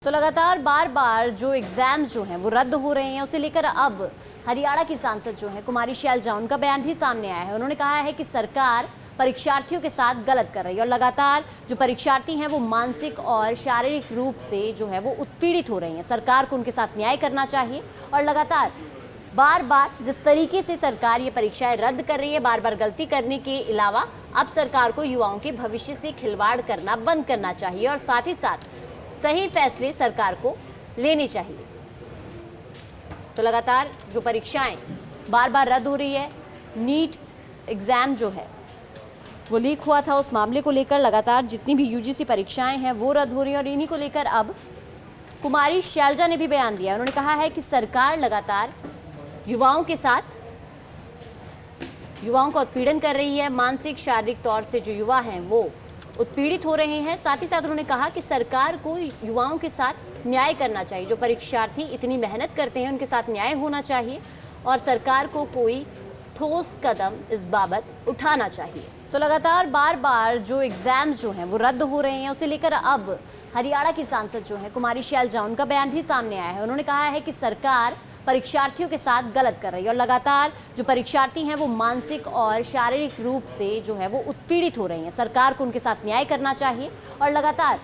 तो लगातार बार बार जो एग्जाम्स जो हैं वो रद्द हो रहे हैं, उसे लेकर अब हरियाणा की सांसद जो है कुमारी शैलजा, उनका बयान भी सामने आया है। उन्होंने कहा है कि सरकार परीक्षार्थियों के साथ गलत कर रही है और लगातार जो परीक्षार्थी हैं वो मानसिक और शारीरिक रूप से जो है वो उत्पीड़ित हो रही हैं। सरकार को उनके साथ न्याय करना चाहिए और लगातार बार बार जिस तरीके से सरकार ये परीक्षाएं रद्द कर रही है, बार बार गलती करने के अलावा अब सरकार को युवाओं के भविष्य से खिलवाड़ करना बंद करना चाहिए और साथ ही साथ सही फैसले सरकार को लेने चाहिए। तो लगातार जो परीक्षाएं बार बार रद्द हो रही है, नीट एग्जाम जो है वो लीक हुआ था, उस मामले को लेकर लगातार जितनी भी यूजीसी परीक्षाएं हैं वो रद्द हो रही हैं और इन्हीं को लेकर अब कुमारी शैलजा ने भी बयान दिया। उन्होंने कहा है कि सरकार लगातार युवाओं का उत्पीड़न कर रही है। मानसिक शारीरिक तौर से जो युवा हैं वो उत्पीड़ित हो रहे हैं। साथ ही साथ उन्होंने कहा कि सरकार को युवाओं के साथ न्याय करना चाहिए। जो परीक्षार्थी इतनी मेहनत करते हैं उनके साथ न्याय होना चाहिए और सरकार को कोई ठोस कदम इस बाबत उठाना चाहिए। तो लगातार बार बार जो एग्जाम्स जो हैं वो रद्द हो रहे हैं, उसे लेकर अब हरियाणा की सांसद जो है कुमारी शैलजा, उनका बयान भी सामने आया है। उन्होंने कहा है कि सरकार परीक्षार्थियों के साथ गलत कर रही है और लगातार जो परीक्षार्थी हैं वो मानसिक और शारीरिक रूप से जो है वो उत्पीड़ित हो रही हैं। सरकार को उनके साथ न्याय करना चाहिए और लगातार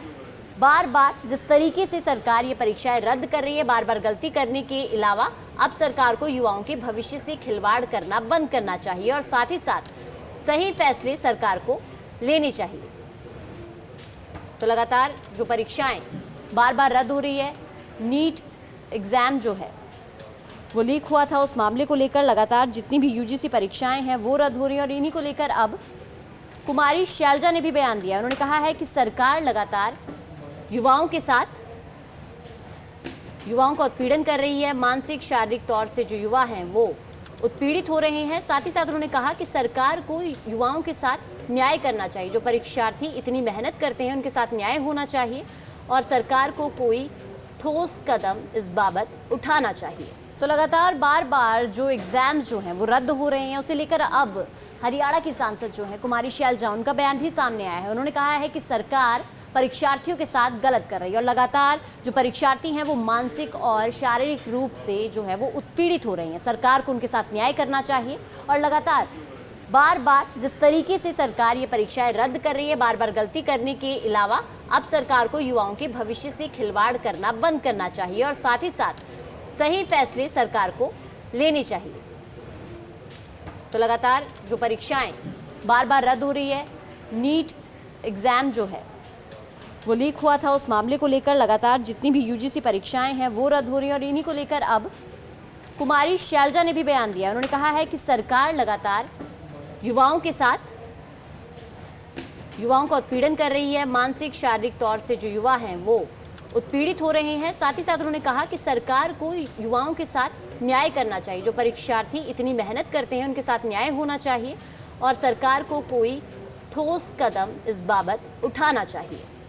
बार बार जिस तरीके से सरकार ये परीक्षाएं रद्द कर रही है, बार बार गलती करने के अलावा अब सरकार को युवाओं के भविष्य से खिलवाड़ करना बंद करना चाहिए और साथ ही साथ सही फैसले सरकार को लेने चाहिए। तो लगातार जो परीक्षाएं बार बार रद्द हो रही है, नीट एग्जाम जो है वो लीक हुआ था, उस मामले को लेकर लगातार जितनी भी यूजीसी परीक्षाएं हैं वो रद्द हो रही हैं और इन्हीं को लेकर अब कुमारी शैलजा ने भी बयान दिया। उन्होंने कहा है कि सरकार लगातार युवाओं का उत्पीड़न कर रही है। मानसिक शारीरिक तौर से जो युवा हैं वो उत्पीड़ित हो रहे हैं। साथ ही साथ उन्होंने कहा कि सरकार को युवाओं के साथ न्याय करना चाहिए। जो परीक्षार्थी इतनी मेहनत करते हैं उनके साथ न्याय होना चाहिए और सरकार को कोई ठोस कदम इस बाबत उठाना चाहिए। तो लगातार बार बार जो एग्जाम्स जो हैं वो रद्द हो रहे हैं, उसे लेकर अब हरियाणा की सांसद जो है कुमारी शैलजा, उनका बयान भी सामने आया है। उन्होंने कहा है कि सरकार परीक्षार्थियों के साथ गलत कर रही है और लगातार जो परीक्षार्थी हैं वो मानसिक और शारीरिक रूप से जो है वो उत्पीड़ित हो रही हैं। सरकार को उनके साथ न्याय करना चाहिए और लगातार बार बार जिस तरीके से सरकार ये परीक्षाएं रद्द कर रही है, बार बार गलती करने के अलावा अब सरकार को युवाओं के भविष्य से खिलवाड़ करना बंद करना चाहिए और साथ ही साथ सही फैसले सरकार को लेने चाहिए। तो लगातार जो परीक्षाएं बार बार रद्द हो रही है, नीट एग्जाम जो है वो लीक हुआ था, उस मामले को लेकर लगातार जितनी भी यूजीसी परीक्षाएं हैं वो रद्द हो रही हैं और इन्हीं को लेकर अब कुमारी शैलजा ने भी बयान दिया। उन्होंने कहा है कि सरकार लगातार युवाओं का उत्पीड़न कर रही है। मानसिक शारीरिक तौर से जो युवा हैं वो उत्पीड़ित हो रहे हैं। साथ ही साथ उन्होंने कहा कि सरकार को युवाओं के साथ न्याय करना चाहिए। जो परीक्षार्थी इतनी मेहनत करते हैं उनके साथ न्याय होना चाहिए और सरकार को कोई ठोस कदम इस बाबत उठाना चाहिए।